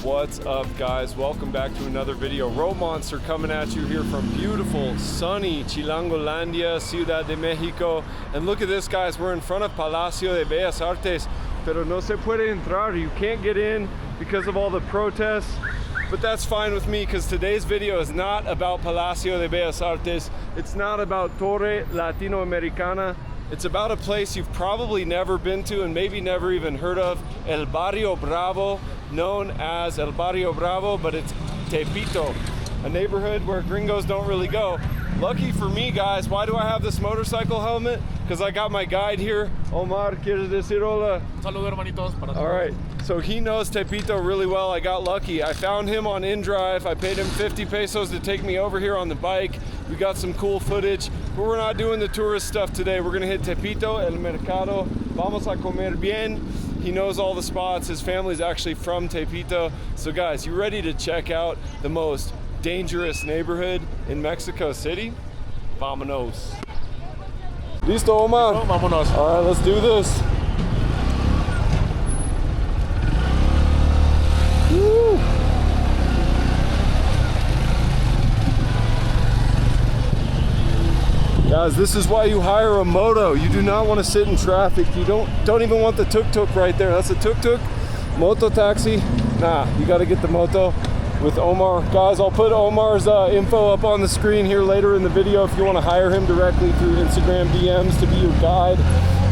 What's up, guys? Welcome back to another video. Road Monster coming at you here from beautiful, sunny Chilangolandia, Ciudad de Mexico. And look at this, guys. We're in front of Palacio de Bellas Artes, pero no se puede entrar. You can't get in because of all the protests. But that's fine with me, because today's video is not about Palacio de Bellas Artes. It's not about Torre Latinoamericana. It's about a place you've probably never been to and maybe never even heard of, El Barrio Bravo, known as El Barrio Bravo, but it's Tepito, a neighborhood where gringos don't really go. Lucky for me, guys, why do I have this motorcycle helmet? Because I got my guide here. Omar, ¿quieres decir hola? Saludos, hermanitos. Para all right, so he knows Tepito really well. I got lucky. I found him on InDrive. I paid him 50 pesos to take me over here on the bike. We got some cool footage, but we're not doing the tourist stuff today. We're gonna hit Tepito, El Mercado. Vamos a comer bien. He knows all the spots. His family's actually from Tepito. So guys, you ready to check out the most dangerous neighborhood in Mexico City? Vámonos. Listo, Omar? Listo, vámonos. All right, let's do this. Woo. Guys, this is why you hire a moto. You do not want to sit in traffic. You don't even want the tuk-tuk right there. That's a tuk-tuk. Moto taxi. Nah, you got to get the moto with Omar. Guys, I'll put Omar's info up on the screen here later in the video if you want to hire him directly through Instagram DMs to be your guide.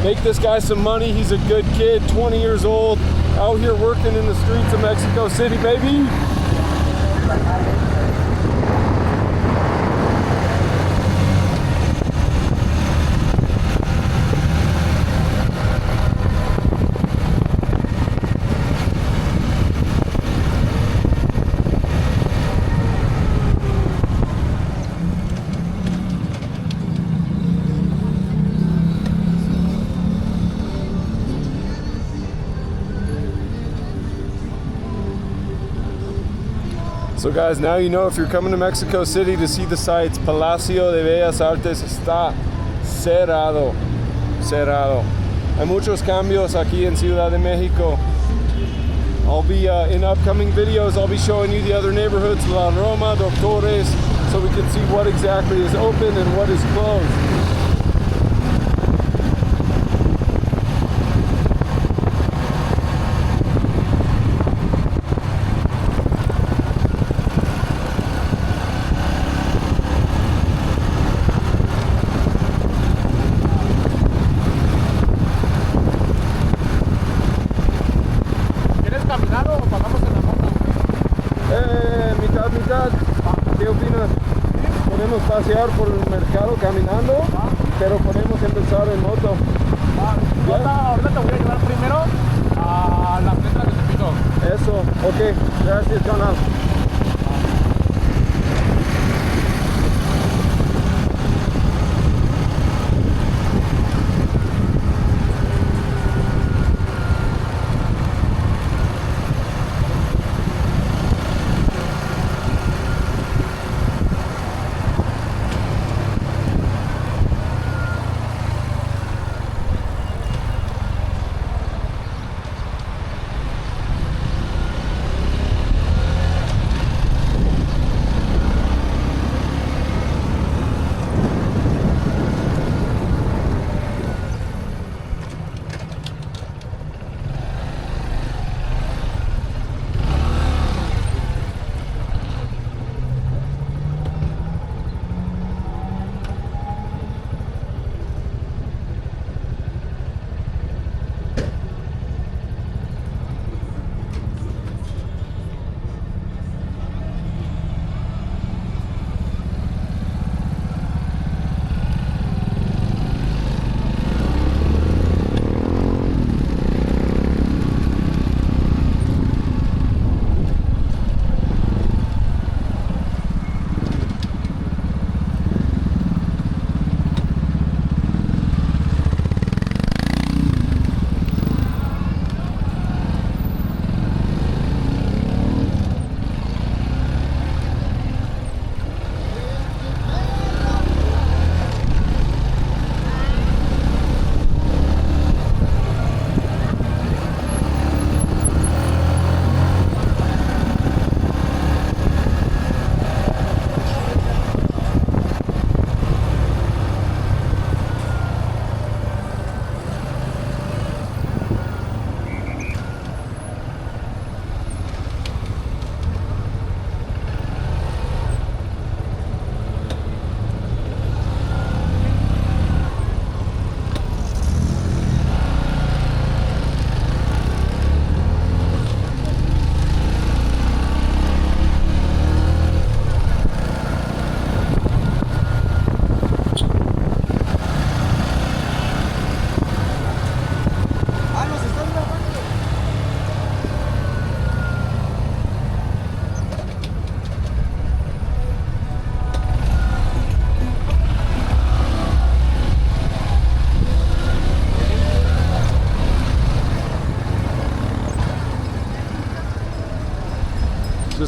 Make this guy some money. He's a good kid, 20 years old, out here working in the streets of Mexico City, baby. So guys, now you know if you're coming to Mexico City to see the sights, Palacio de Bellas Artes está cerrado. Cerrado. Hay muchos cambios aquí en Ciudad de Mexico. I'll be in upcoming videos, I'll be showing you the other neighborhoods, La Roma, Doctores, so we can see what exactly is open and what is closed. ¿Qué opinas? Podemos pasear por el mercado caminando, pero podemos empezar en moto. Ahorita te voy a llevar primero a las letras de Tepito. Eso, ok, gracias, canal.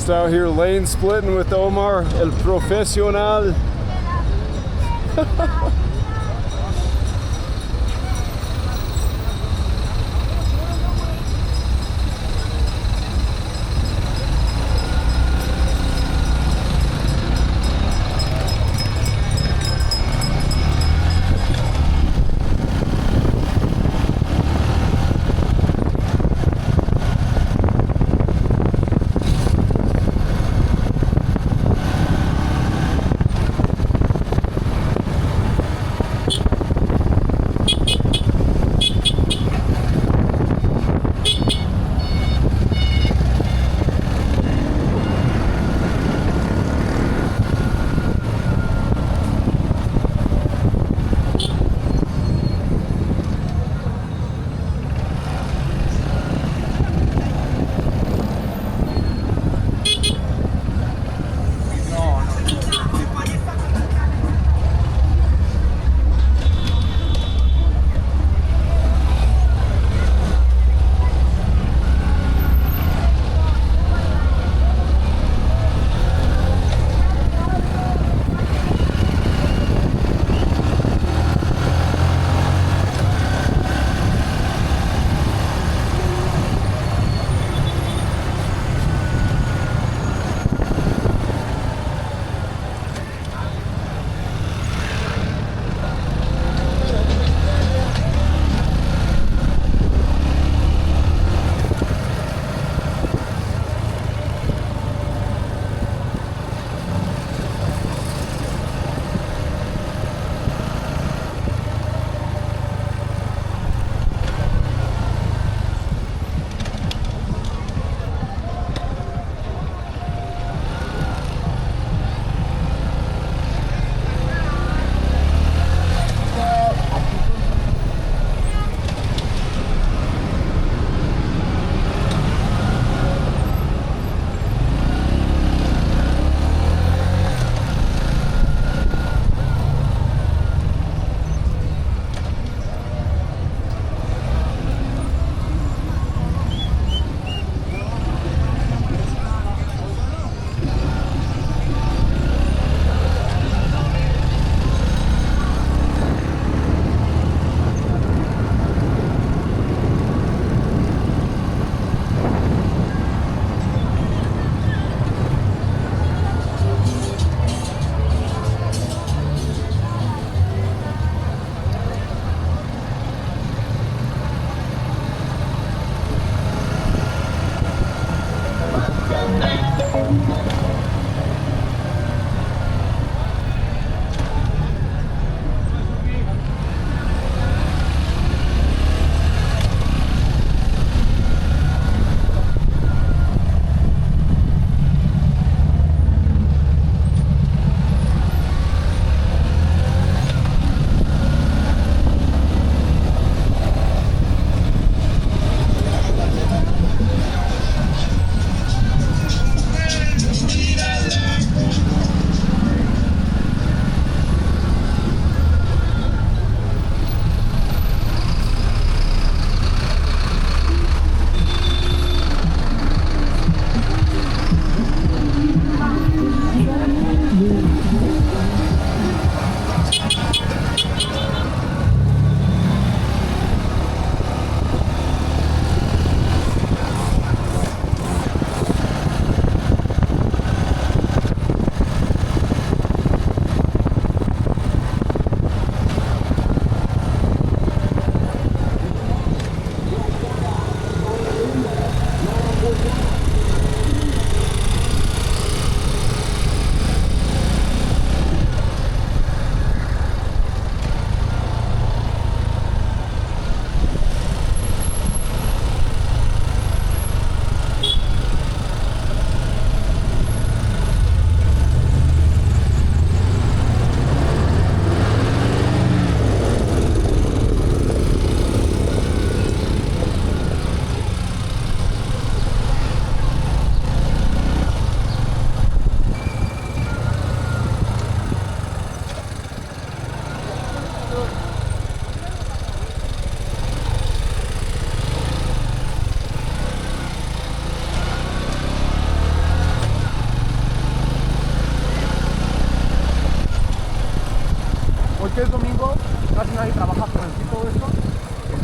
Just out here lane splitting with Omar, el profesional.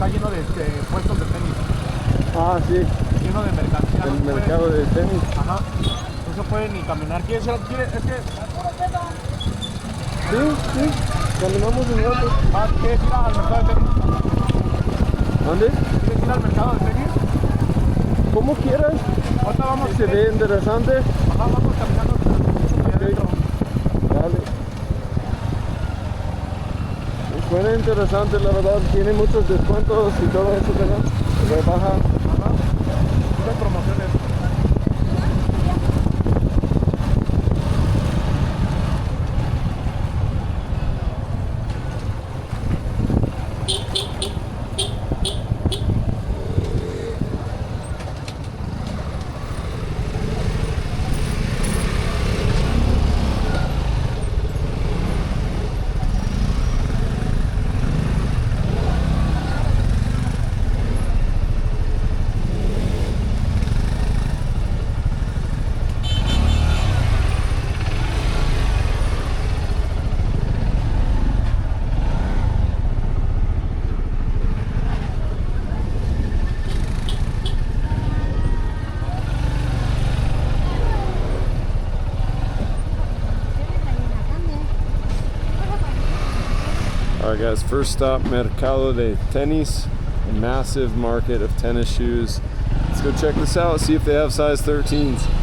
está lleno de puestos de tenis. Ah, sí, Lleno de mercancía. el mercado de tenis. Ajá. No se puede ni caminar. ¿Quieres ir? Es que... Sí, caminamos un rato. ¿Quieres ir al mercado de tenis? ¿Dónde? ¿Quieres ir al mercado de tenis? Como quieras. Ahorita vamos. Se ve interesante. Ajá, vamos caminando. Okay. Dale. Suena interesante, la verdad. Tiene muchos descuentos y todo eso, ¿verdad? Rebaja. Ajá. Muchas promociones. Alright guys, first stop, Mercado de Tenis, a massive market of tennis shoes. Let's go check this out, see if they have size 13s.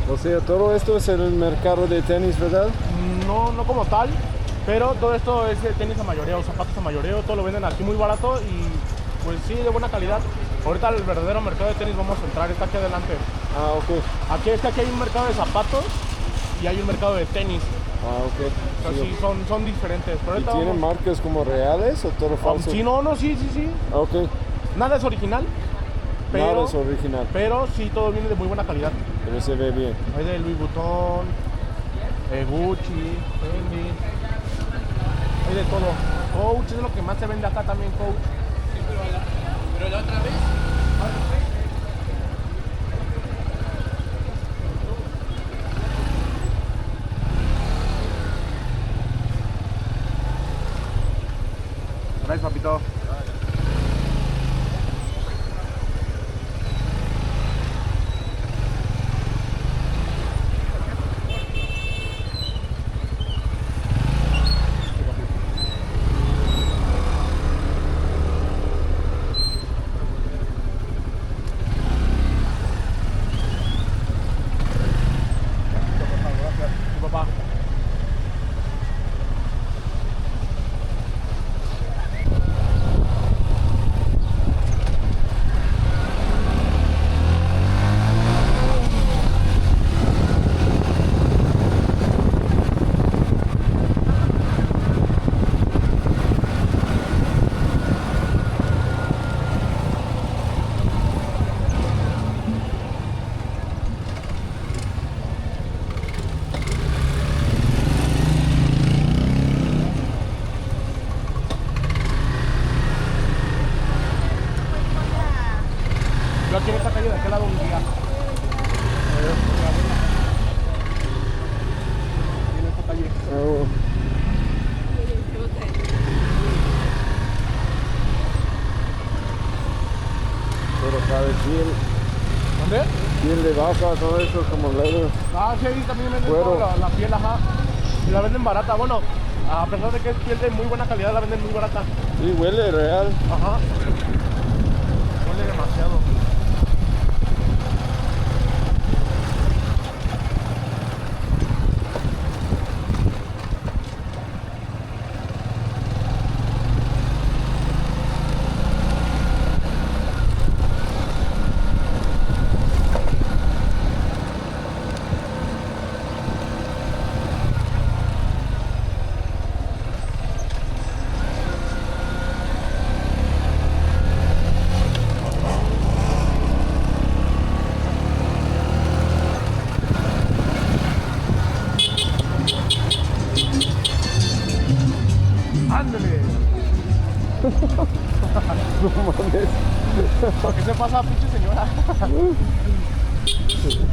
O sea, todo esto es el mercado de tenis, ¿verdad? No, no como tal, pero todo esto es de tenis a mayoreo, zapatos a mayoreo, todo lo venden aquí muy barato y pues sí, de buena calidad. Ahorita el verdadero mercado de tenis vamos a entrar, está aquí adelante. Ah, ok. Aquí hay un mercado de zapatos y hay un mercado de tenis. Ah, ok. O sea, sí, son diferentes. Pero ¿Y ahorita tienen marcas como reales o todo falso? Sí, sí. Ah, ok. Nada es original, pero, Nada es original. pero sí todo viene de muy buena calidad. Pero se ve bien. Hay de Louis Vuitton, Gucci, Fendi, hay de todo. Coach es lo que más se vende acá también, Coach. Pero la otra vez. Gracias, papito. como leather. Ah, sí, ahí también venden Cuero. toda la piel, ajá. Y la venden barata. Bueno, a pesar de que es piel de muy buena calidad, la venden muy barata. Sí, huele real. Ajá. Huele demasiado. ¡Ándale! No mames. ¿Por qué se pasa, pinche señora?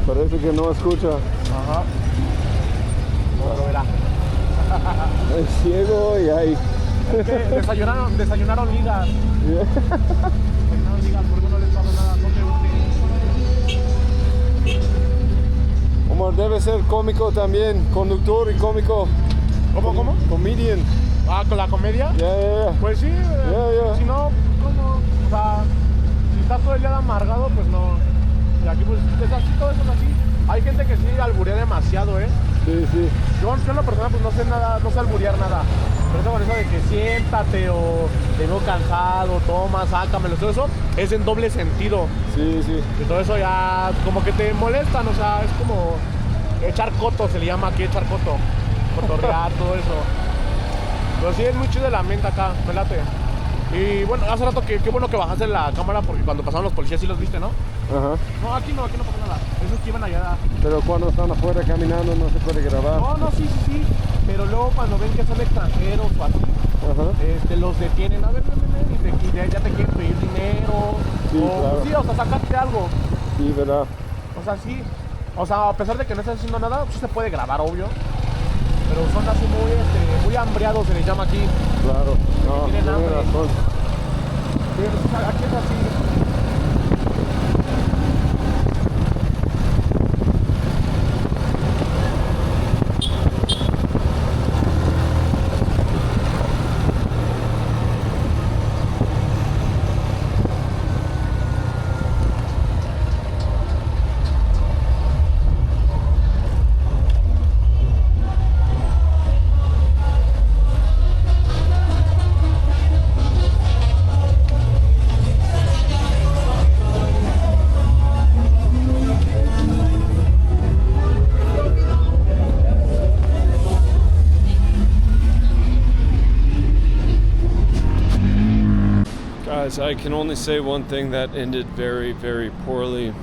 Parece que no escucha. Ajá. No lo verá. Es ciego y ahí. Es que desayunaron ligas. Desayunaron ligas, por eso no les pasa nada. No te hunde. Omar debe ser cómico también, conductor y cómico. ¿Cómo? Comedian. Ah, ¿con la comedia? Yeah. Pues sí, Ya. si no, ¿cómo? O sea, si estás todo el día amargado, pues no. Y aquí pues es así, todo eso es así. Hay gente que sí alburea demasiado, ¿eh? Sí. Yo en la persona pues no sé nada, no sé alburear nada. Pero eso con eso de que siéntate o te veo cansado, toma, sácamelo, todo eso es en doble sentido. Sí. Y todo eso ya como que te molestan, o sea, es como echar coto, se le llama aquí echar coto. Cotorrear, todo eso. Pero sí es muy chido el ambiente acá, me late. Y bueno, hace rato qué bueno que bajaste la cámara porque cuando pasaron los policías sí los viste, ¿no? Ajá. No, aquí no pasa nada. Esos que iban allá. Pero cuando están afuera caminando no se puede grabar. No, sí. Pero luego cuando ven que son extranjeros o así, Ajá. los detienen. A ver, ven, y ya te quieren pedir dinero. Sí, claro. Sí, o sea, sacarte algo. Sí, verdad. O sea, sí. O sea, a pesar de que no estás haciendo nada, sí se puede grabar, obvio. Pero son así muy hambriados, se les llama aquí. Claro. No, tienen tiene hambre. razón. Sí, aquí es así. Guys, I can only say one thing that ended very, very poorly.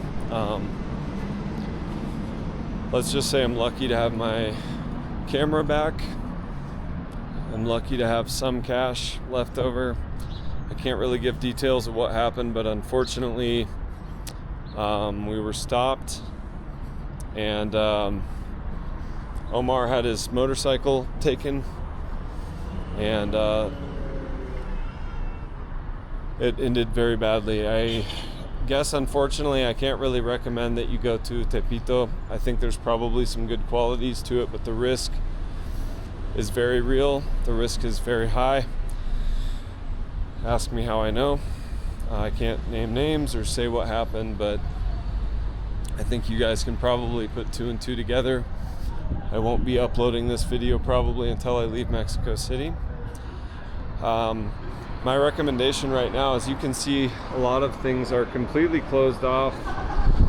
Let's just say I'm lucky to have my camera back. I'm lucky to have some cash left over. I can't really give details of what happened, but unfortunately, we were stopped, and Omar had his motorcycle taken, and it ended very badly. I guess, unfortunately, I can't really recommend that you go to Tepito. I think there's probably some good qualities to it, but the risk is very real. The risk is very high. Ask me how I know. I can't name names or say what happened, but I think you guys can probably put two and two together. I won't be uploading this video probably until I leave Mexico City. My recommendation right now, as you can see, a lot of things are completely closed off.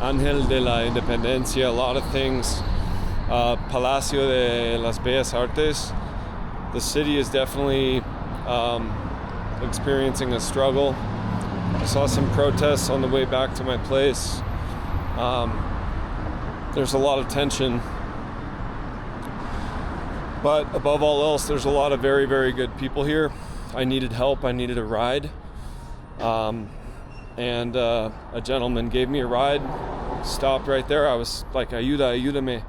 Ángel de la Independencia, a lot of things. Palacio de las Bellas Artes. The city is definitely experiencing a struggle. I saw some protests on the way back to my place. There's a lot of tension. But above all else, there's a lot of very, very good people here. I needed help. I needed a ride. And a gentleman gave me a ride, stopped right there. I was like, ayúdame.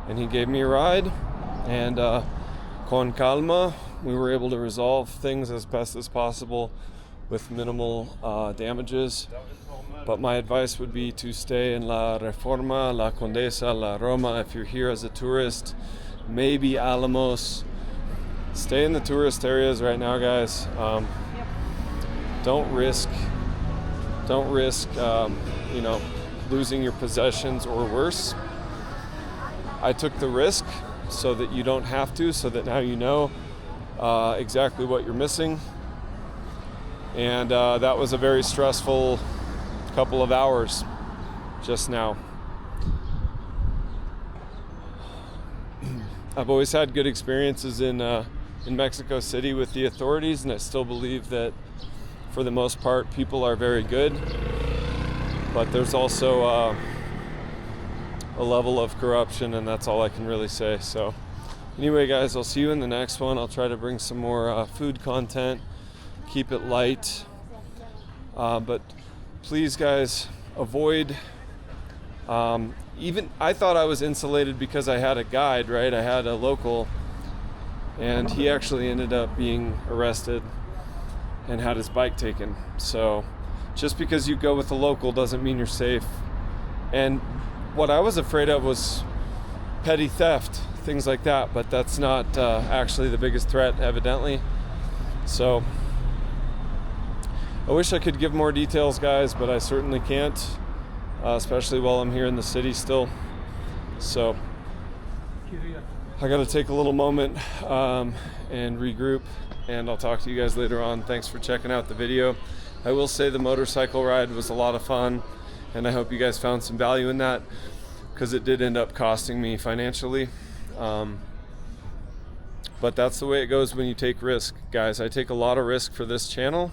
And he gave me a ride. And con calma, we were able to resolve things as best as possible. with minimal damages. But my advice would be to stay in La Reforma, La Condesa, La Roma if you're here as a tourist. Maybe Alamos. Stay in the tourist areas right now, guys. Don't risk, losing your possessions or worse. I took the risk so that you don't have to, so that now you know exactly what you're missing. And that was a very stressful couple of hours just now. I've always had good experiences in Mexico City with the authorities, and I still believe that for the most part people are very good, but there's also a level of corruption, and that's all I can really say. So anyway, guys, I'll see you in the next one. I'll try to bring some more food content, keep it light, but please, guys, avoid even I thought I was insulated because I had a guide, right? I had a local, and he actually ended up being arrested and had his bike taken. So just because you go with a local doesn't mean you're safe. And what I was afraid of was petty theft, things like that, but that's not actually the biggest threat, evidently. So I wish I could give more details, guys, but I certainly can't, especially while I'm here in the city still. So I got to take a little moment and regroup, and I'll talk to you guys later on. Thanks for checking out the video. I will say the motorcycle ride was a lot of fun, and I hope you guys found some value in that, because it did end up costing me financially. But that's the way it goes when you take risk, guys. I take a lot of risk for this channel.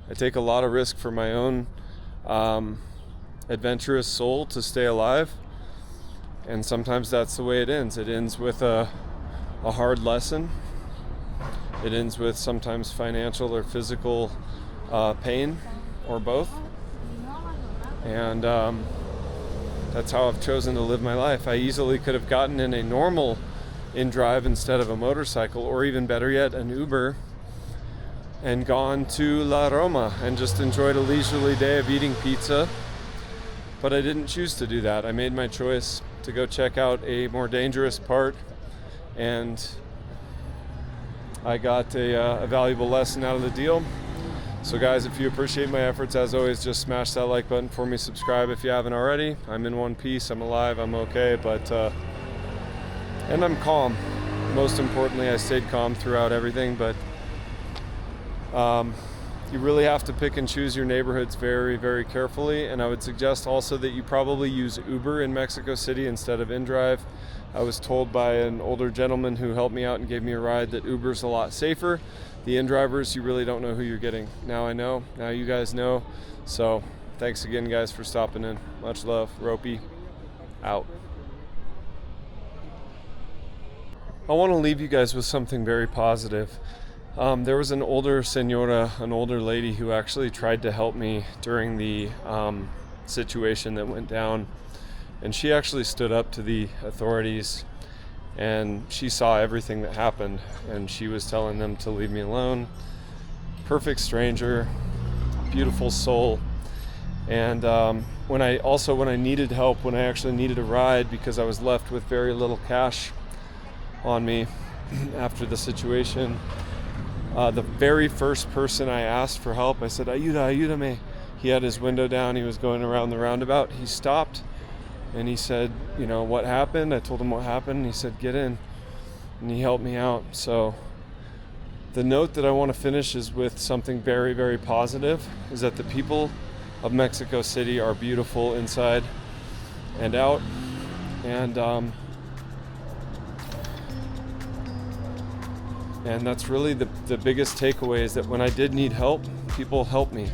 I take a lot of risk for my own adventurous soul to stay alive, and sometimes that's the way it ends. It ends with a hard lesson. It ends with sometimes financial or physical pain, or both. And that's how I've chosen to live my life. I easily could have gotten in a normal in-drive instead of a motorcycle, or even better yet, an Uber, and gone to La Roma and just enjoyed a leisurely day of eating pizza. But I didn't choose to do that. I made my choice to go check out a more dangerous part, and I got a valuable lesson out of the deal. So guys, if you appreciate my efforts, as always, just smash that like button for me, subscribe if you haven't already. I'm in one piece, I'm alive, I'm okay, but and I'm calm. Most importantly, I stayed calm throughout everything, but you really have to pick and choose your neighborhoods very, very carefully. And I would suggest also that you probably use Uber in Mexico City instead of InDrive. I was told by an older gentleman who helped me out and gave me a ride that Uber's a lot safer. The InDrivers, you really don't know who you're getting. Now I know, now you guys know. So thanks again, guys, for stopping in. Much love. Ropey out. I want to leave you guys with something very positive. There was an older senora, an older lady, who actually tried to help me during the situation that went down. And she actually stood up to the authorities, and she saw everything that happened, and she was telling them to leave me alone. Perfect stranger, beautiful soul. And when I needed help, when I actually needed a ride because I was left with very little cash on me after the situation, the very first person I asked for help, I said, ayúdame. He had his window down, he was going around the roundabout. He stopped and he said, what happened? I told him what happened, and he said, get in. And he helped me out. So the note that I want to finish is with something very, very positive, is that the people of Mexico City are beautiful inside and out. And that's really the biggest takeaway, is that when I did need help, people helped me.